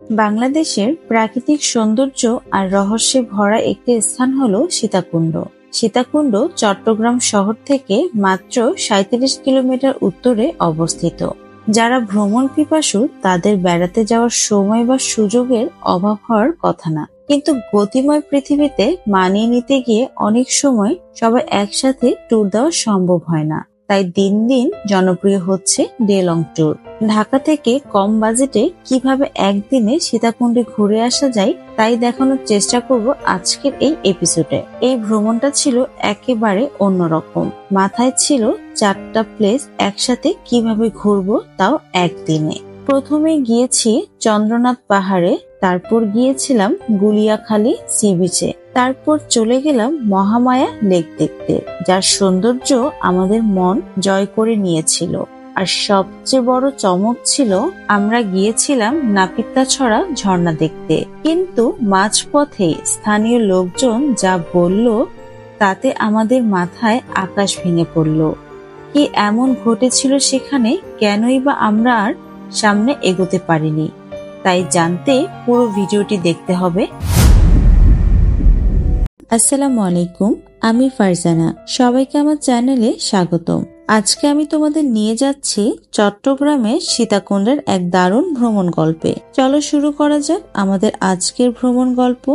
বাংলাদেশের প্রাকৃতিক সৌন্দর্য আর রহস্যে ভরা একটি স্থান হলো সীতাকুণ্ড। সীতাকুণ্ড চট্টগ্রাম শহর থেকে মাত্র ৩৭ কিলোমিটার উত্তরে অবস্থিত। যারা ভ্রমণ পিপাসু তাদের বেড়াতে যাওয়ার সময় বা সুযোগের অভাব হওয়ার কথা না, কিন্তু গতিময় পৃথিবীতে মানিয়ে নিতে গিয়ে অনেক সময় সবাই একসাথে ট্যুর দেওয়া সম্ভব হয় না। তাই দিন দিন জনপ্রিয় হচ্ছে ডে লং ট্যুর। ঢাকা থেকে কম বাজেটে কিভাবে একদিনে সীতাকুণ্ডে ঘুরে আসা যায় তাই দেখানোর চেষ্টা করব আজকের এই এপিসোডে। এই ভ্রমণটা ছিল একেবারে অন্যরকম। মাথায় ছিল 4টা প্লেস একসাথে কিভাবে ঘুরবো তাও একদিনে। প্রথমে গিয়েছি চন্দ্রনাথ পাহাড়ে, তারপর গিয়েছিলাম গুলিয়াখালী সি বিচে, তারপর চলে গেলাম মহামায়া লেক দেখতে, যার সৌন্দর্য আমাদের মন জয় করে নিয়েছিল। আর সবচেয়ে বড় চমক ছিল আমরা গিয়েছিলাম নাপিতাছড়া ঝর্ণা দেখতে, কিন্তু মাঝপথে স্থানীয় লোকজন যা বলল তাতে আমাদের মাথায় আকাশ ভেঙে পড়ল। কি এমন ঘটেছিল সেখানে, কেনই বা আমরা আর সামনে এগোতে পারিনি? তাই জানতে পুরো ভিডিওটি দেখতে হবে। আসসালামু আলাইকুম, আমি ফারজানা। সবাইকে আমার চ্যানেলে স্বাগতম। আজকে আমি তোমাদের নিয়ে যাচ্ছি চট্টগ্রামের সীতাকুণ্ডের এক দারুণ ভ্রমণ গল্পে। চলো শুরু করা যাক আমাদের আজকের ভ্রমণ গল্প।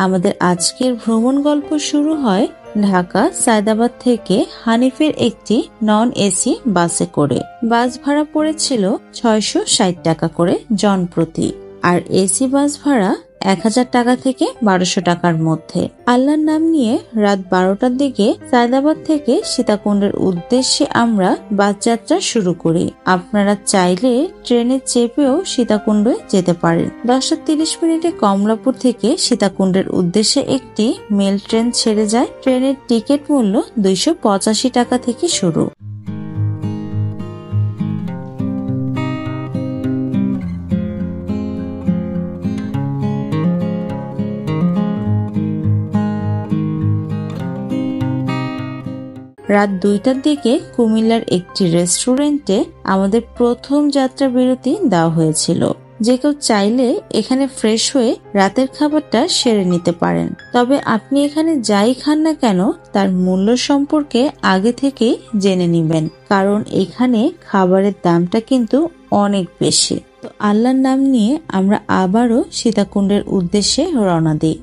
আমাদের আজকের ভ্রমণ গল্প শুরু হয় ঢাকা সায়দাবাদ থেকে হানিফের একটি নন এসি বাসে করে। বাস ভাড়া পড়েছিল ৬৬০ টাকা করে জন প্রতি, আর এসি বাস ভাড়া ১,০০০ টাকা থেকে ১,২০০ টাকার মধ্যে। আল্লাহর নাম নিয়ে রাত ১২টার দিকে সায়দাবাদ থেকে সীতাকুণ্ডের উদ্দেশ্যে আমরা বাস যাত্রা শুরু করি। আপনারা চাইলে ট্রেনে চেপেও সীতাকুণ্ডে যেতে পারেন। ১০:৩০ কমলাপুর থেকে সীতাকুণ্ডের উদ্দেশ্যে একটি মেল ট্রেন ছেড়ে যায়। ট্রেনের টিকিট মূল্য ২৮৫ টাকা থেকে শুরু। রাত ২টার দিকে কুমিল্লার একটি রেস্টুরেন্টে আমাদের প্রথম যাত্রা বিরতি দেওয়া হয়েছিল। যে কেউ চাইলে এখানে ফ্রেশ হয়ে রাতের খাবারটা সেরে নিতে পারেন। তবে আপনি এখানে যাই খান না কেন তার মূল্য সম্পর্কে আগে থেকেই জেনে নিবেন, কারণ এখানে খাবারের দামটা কিন্তু অনেক বেশি। তো আল্লাহর নাম নিয়ে আমরা আবারও সীতাকুণ্ডের উদ্দেশ্যে রওনা দিই।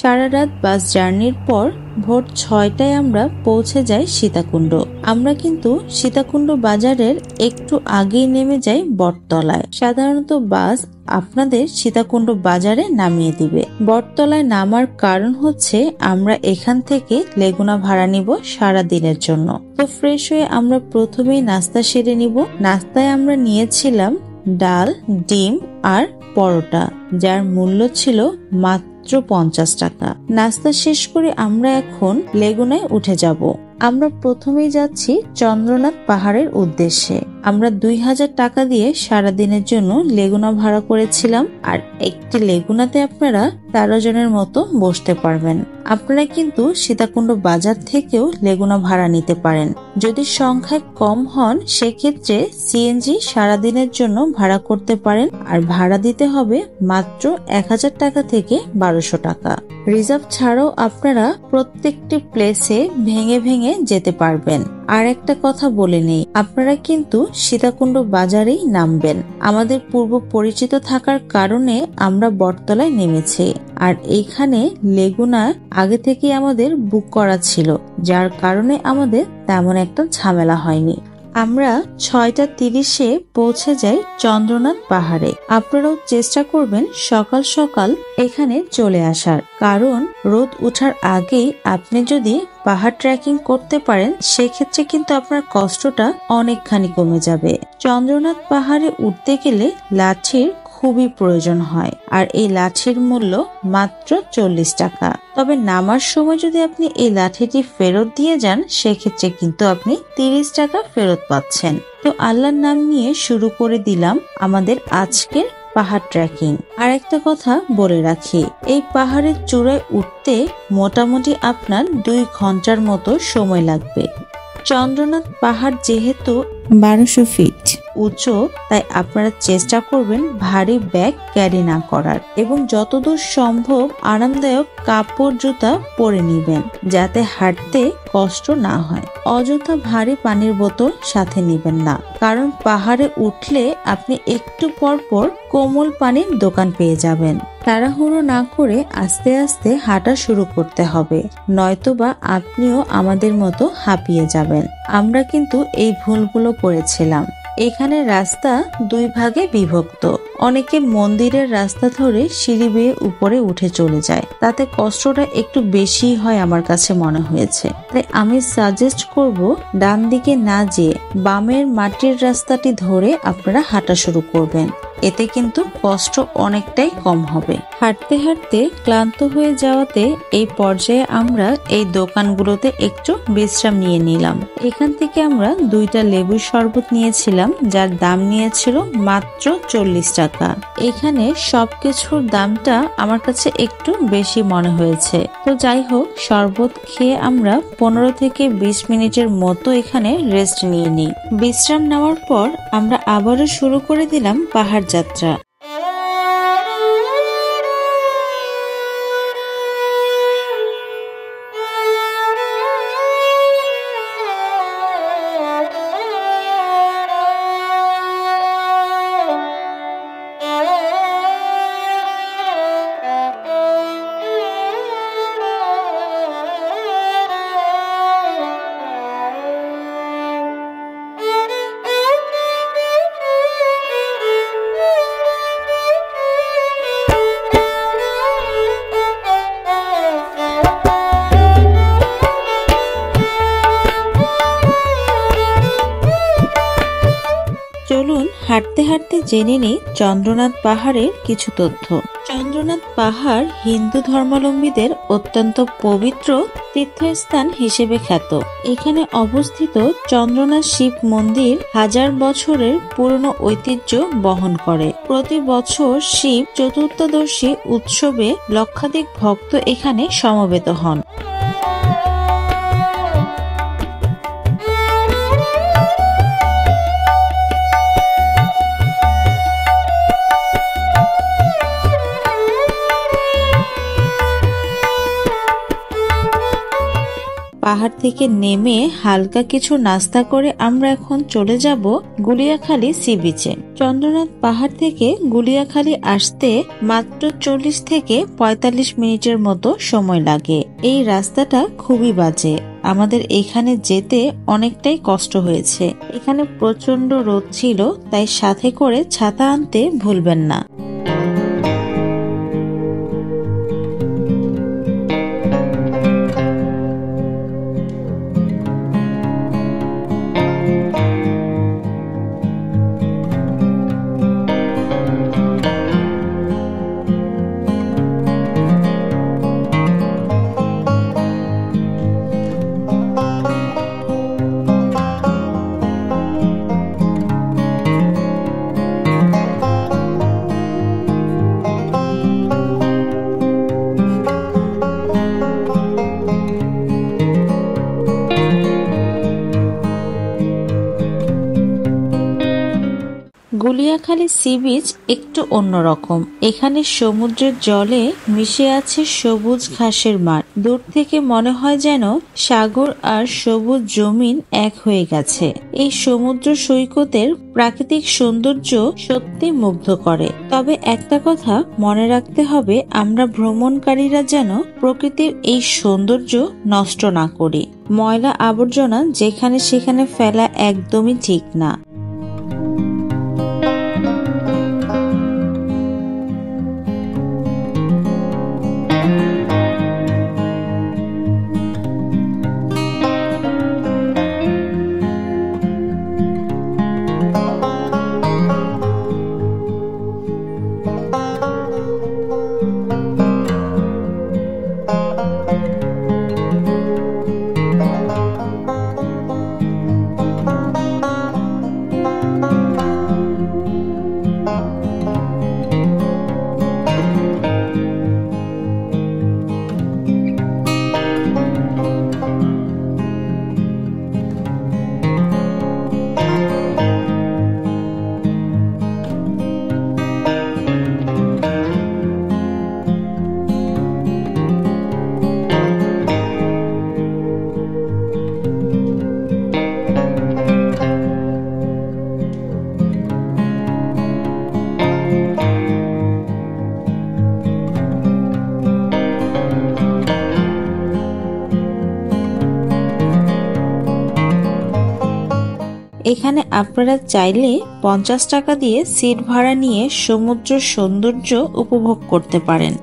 সারা রাত বাস জার্নির পর ভোর ৬টায় আমরা পৌঁছে যাই সীতাকুণ্ড। আমরা কিন্তু সীতাকুণ্ড বাজারের একটু আগেই নেমে যাই বটতলায়। সাধারণত বাস আপনাদের সীতাকুণ্ড বাজারে নামিয়ে দিবে। বটতলায় নামার কারণ হচ্ছে আমরা এখান থেকে লেগুনা ভাড়া নিব সারা দিনের জন্য। তো ফ্রেশ হয়ে আমরা প্রথমেই নাস্তা সেরে নিব। নাস্তায় আমরা নিয়েছিলাম ডাল, ডিম আর পরোটা, যার মূল্য ছিল মাত্র ৫০ টাকা। নাস্তা শেষ করে আমরা এখন লেগুনায় উঠে যাব। আমরা প্রথমেই যাচ্ছি চন্দ্রনাথ পাহাড়ের উদ্দেশ্যে। আমরা ২,০০০ টাকা দিয়ে সারাদিনের জন্য লেগুনা ভাড়া করেছিলাম, আর একটি লেগুনাতে আপনারা ১৩ জনের মতো বসতে পারবেন। আপনারা কিন্তু সীতাকুণ্ড বাজার থেকেও লেগুনা ভাড়া নিতে পারেন। যদি সংখ্যায় কম হন সেক্ষেত্রে সিএনজি সারাদিনের জন্য ভাড়া করতে পারেন, আর ভাড়া দিতে হবে মাত্র ১,০০০ টাকা থেকে ১,২০০ টাকা। রিজার্ভ ছাড়াও আপনারা প্রত্যেকটি প্লেসে ভেঙে ভেঙে যেতে পারবেন। আর একটা কথা বলে নেই, আপনারা কিন্তু সীতাকুণ্ড বাজারেই নামবেন। আমাদের পূর্ব পরিচিত থাকার কারণে আমরা বটতলায় নেমেছি, আর এইখানে লেগুনা আগে থেকে আমাদের বুক করা ছিল, যার কারণে আমাদের তেমন একটা ঝামেলা হয়নি। আমরা ৬:৩০ পৌঁছে যাই চন্দ্রনাথ পাহাড়ে। আপনারাও চেষ্টা করবেন সকাল সকাল এখানে চলে আসার, কারণ রোদ ওঠার আগেই আপনি যদি পাহাড় ট্রেকিং করতে পারেন সেক্ষেত্রে কিন্তু আপনার কষ্টটা অনেকখানি কমে যাবে। চন্দ্রনাথ পাহাড়ে উঠতে গেলে লাঠির খুবই প্রয়োজন হয়, আর এই লাঠির মূল্য মাত্র ৪০ টাকা। তবে নামার সময় যদি আপনি এই লাঠিটি ফেরত দিয়ে যান সেক্ষেত্রে কিন্তু আপনি ৩০ টাকা ফেরত পাচ্ছেন। তো আল্লাহর নাম নিয়ে শুরু করে দিলাম আমাদের আজকের পাহাড় ট্রেকিং। আর একটা কথা বলে রাখি, এই পাহাড়ের চূড়ায় উঠতে মোটামুটি আপনার ২ ঘন্টার মতো সময় লাগবে। চন্দ্রনাথ পাহাড় যেহেতু 1200 ফিট উঁচু, তাই আপনারা চেষ্টা করবেন ভারী ব্যাগ ক্যারি না করার এবং যতদূর সম্ভব আরামদায়ক কাপড় জুতা পরে নেবেন যাতে হাঁটতে কষ্ট না হয়। অযথা ভারী পানির বোতল সাথে নেবেন না, কারণ পাহাড়ে উঠলে আপনি একটু পর পর কোমল পানির দোকান পেয়ে যাবেন। তাড়াহুড়ো না করে আস্তে আস্তে হাঁটা শুরু করতে হবে, নয়তোবা আপনিও আমাদের মতো হাঁপিয়ে যাবেন। আমরা কিন্তু এই ভুলগুলো করেছিলাম। এখানে রাস্তা দুই ভাগে বিভক্ত। অনেকে মন্দিরের রাস্তা ধরে সিঁড়ি বেয়ে উপরে উঠে চলে যায়, তাতে কষ্টটা একটু বেশি হয় আমার কাছে মনে হয়েছে। তাই আমি সাজেস্ট করব ডান দিকে না যেয়ে বামের মাটির রাস্তাটি ধরে আপনারা হাঁটা শুরু করবেন। এতে কিন্তু কষ্ট অনেকটাই কম হবে। হাঁটতে হাঁটতে ক্লান্ত হয়ে যাওয়াতে এই পর্যায়ে আমরা এই দোকানগুলোতে একটু বিশ্রাম নিয়ে নিলাম। এখান থেকে আমরা 2টা লেবুর শরবত নিয়েছিলাম, যার দাম নিয়েছিল মাত্র 40 টাকা। এখানে সবকিছুর দামটা আমার কাছে একটু বেশি মনে হয়েছে। তো যাই হোক, শরবত খেয়ে আমরা 15 থেকে 20 মিনিটের মতো এখানে রেস্ট নিয়ে নিই। বিশ্রাম নেওয়ার পর আমরা আবারও শুরু করে দিলাম পাহাড় যাত্রা। চলুন হাঁটতে হাঁটতে জেনে নিই চন্দ্রনাথ পাহাড়ের কিছু তথ্য। চন্দ্রনাথ পাহাড় হিন্দু ধর্মাবলম্বীদের অত্যন্ত পবিত্র তীর্থস্থান হিসেবে খ্যাত। এখানে অবস্থিত চন্দ্রনাথ শিব মন্দির 1000 বছরের পুরনো ঐতিহ্য বহন করে। প্রতি বছর শিব চতুর্দশী উৎসবে লক্ষাধিক ভক্ত এখানে সমবেত হন। পাহাড় থেকে নেমে হালকা কিছু নাস্তা করে আমরা এখন চলে যাব গুলিয়াখালী সি বিচে। চন্দ্রনাথ পাহাড় থেকে গুলিয়াখালী আসতে মাত্র 40 থেকে 45 মিনিটের মতো সময় লাগে। এই রাস্তাটা খুবই বাজে, আমাদের এখানে যেতে অনেকটাই কষ্ট হয়েছে। এখানে প্রচন্ড রোদ ছিল, তাই সাথে করে ছাতা আনতে ভুলবেন না। গুলিয়াখালী সি বিচ একটু অন্যরকম। এখানে সমুদ্রের জলে মিশে আছে সবুজ ঘাসের মাঠ। দূর থেকে মনে হয় যেন সাগর আর সবুজ জমিন এক হয়ে গেছে। এই সমুদ্র সৈকতের প্রাকৃতিক সৌন্দর্য সত্যি মুগ্ধ করে। তবে একটা কথা মনে রাখতে হবে, আমরা ভ্রমণকারীরা যেন প্রকৃতির এই সৌন্দর্য নষ্ট না করি। ময়লা আবর্জনা যেখানে সেখানে ফেলা একদমই ঠিক না। এখানে আপনারা চাইলে 50 টাকা দিয়ে সিট ভাড়া নিয়ে সমুদ্র সৌন্দর্য উপভোগ করতে পারেন।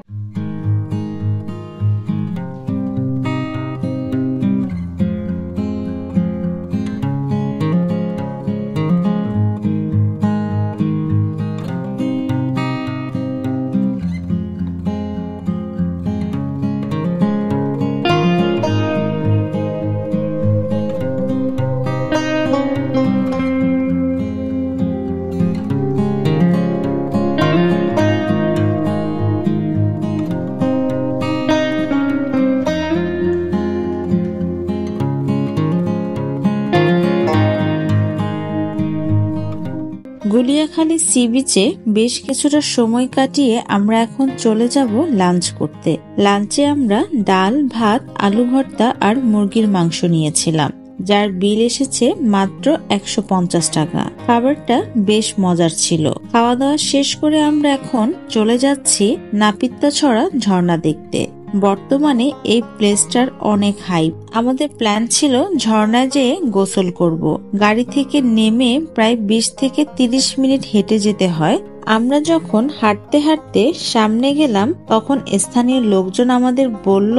গুলিয়াখালী সি বিচে বেশ কিছুটা সময় কাটিয়ে আমরা এখন চলে যাব লাঞ্চ করতে। লাঞ্চে আমরা ডাল, ভাত, আলু ভর্তা আর মুরগির মাংস নিয়েছিলাম, যার বিল এসেছে মাত্র 150 টাকা। খাবারটা বেশ মজার ছিল। খাওয়া দাওয়া শেষ করে আমরা এখন চলে যাচ্ছি নাপিতাছড়া ঝর্ণা দেখতে। বর্তমানে এই প্লেসটার অনেক হাইপ। আমাদের প্ল্যান ছিল ঝর্ণায় যেয়ে গোসল করব। গাড়ি থেকে নেমে প্রায় 20 থেকে 30 মিনিট হেঁটে যেতে হয়। আমরা যখন হাঁটতে হাঁটতে সামনে গেলাম তখন স্থানীয় লোকজন আমাদের বলল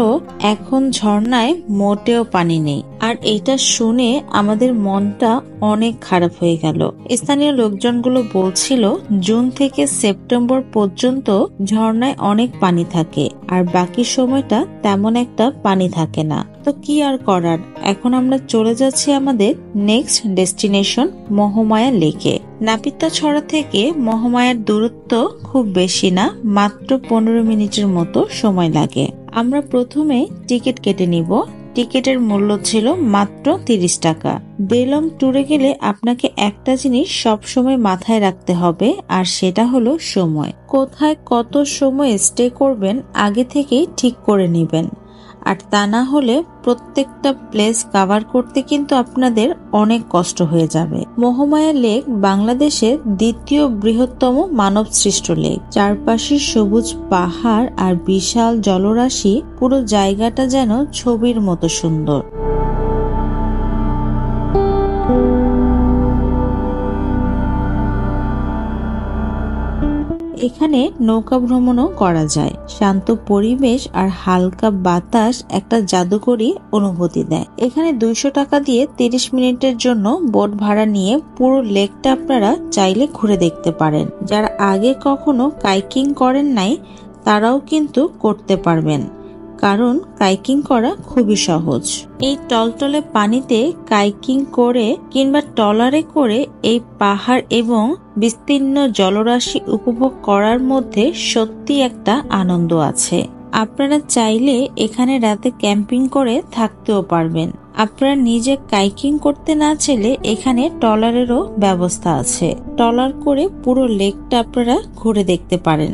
এখন ঝর্ণায় মোটেও পানি নেই। আর এটা শুনে আমাদের মনটা অনেক খারাপ হয়ে গেল। স্থানীয় লোকজনগুলো বলছিল জুন থেকে সেপ্টেম্বর পর্যন্ত ঝর্ণায় অনেক পানি থাকে আর বাকি সময়টা তেমন একটা পানি থাকে না। তো কি আর করার, এখন আমরা চলে যাচ্ছি আমাদের নেক্সট ডেস্টিনেশন মহামায়া লেকে। নাপিতাছড়া থেকে মহামায়ার দূরত্ব খুব বেশি না, মাত্র 15 মিনিটের মতো সময় লাগে। আমরা প্রথমে টিকিট কেটে নিব। টিকিটের মূল্য ছিল মাত্র 30 টাকা। বেলং ট্যুরে গেলে আপনাকে একটা জিনিস সবসময় মাথায় রাখতে হবে, আর সেটা হলো সময়। কোথায় কত সময় স্টে করবেন আগে থেকেই ঠিক করে নেবেন, আর তা না হলে প্রত্যেকটা প্লেস কভার করতে কিন্তু আপনাদের অনেক কষ্ট হয়ে যাবে। মহামায়া লেক বাংলাদেশের দ্বিতীয় বৃহত্তম মানব সৃষ্ট লেক। চারপাশে সবুজ পাহাড় আর বিশাল জলরাশি, পুরো জায়গাটা যেন ছবির মতো সুন্দর। এখানে নৌকা ভ্রমণও করা যায়। শান্ত পরিবেশ আর হালকা বাতাস একটা জাদুকরী অনুভূতি দেয়। এখানে 200 টাকা দিয়ে 30 মিনিটের জন্য বোট ভাড়া নিয়ে পুরো লেকটা আপনারা চাইলে ঘুরে দেখতে পারেন। যারা আগে কখনো কাইকিং করেন নাই তারাও কিন্তু করতে পারবেন, কারণ কাইকিং করা খুবই সহজ। এই টলটলে পানিতে কাইকিং করে কিংবা ট্রলারে করে এই পাহাড় এবং বিস্তীর্ণ জলরাশি উপভোগ করার মধ্যে সত্যি একটা আনন্দ আছে। আপনারা চাইলে এখানে রাতে ক্যাম্পিং করে থাকতেও পারবেন। আপনারা নিজে কাইকিং করতে না চাইলে এখানে ট্রলারেরও ব্যবস্থা আছে। ট্রলার করে পুরো লেকটা আপনারা ঘুরে দেখতে পারেন।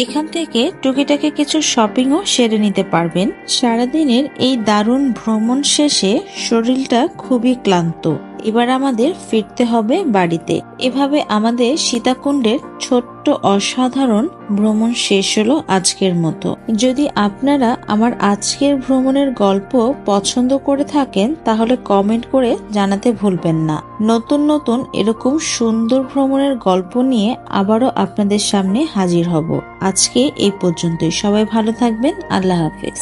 এখান থেকে টুকিটাকি কিছু শপিংও সেরে নিতে পারবেন। সারাদিনের এই দারুণ ভ্রমণ শেষে শরীরটা খুবই ক্লান্ত। এবার আমাদের ফিরতে হবে বাড়িতে। এভাবে আমাদের সীতাকুণ্ডের ছোট্ট অসাধারণ ভ্রমণ শেষ হলো আজকের মতো। যদি আপনারা আমার আজকের ভ্রমণের গল্প পছন্দ করে থাকেন তাহলে কমেন্ট করে জানাতে ভুলবেন না। নতুন নতুন এরকম সুন্দর ভ্রমণের গল্প নিয়ে আবারও আপনাদের সামনে হাজির হব। আজকে এই পর্যন্তই। সবাই ভালো থাকবেন। আল্লাহ হাফেজ।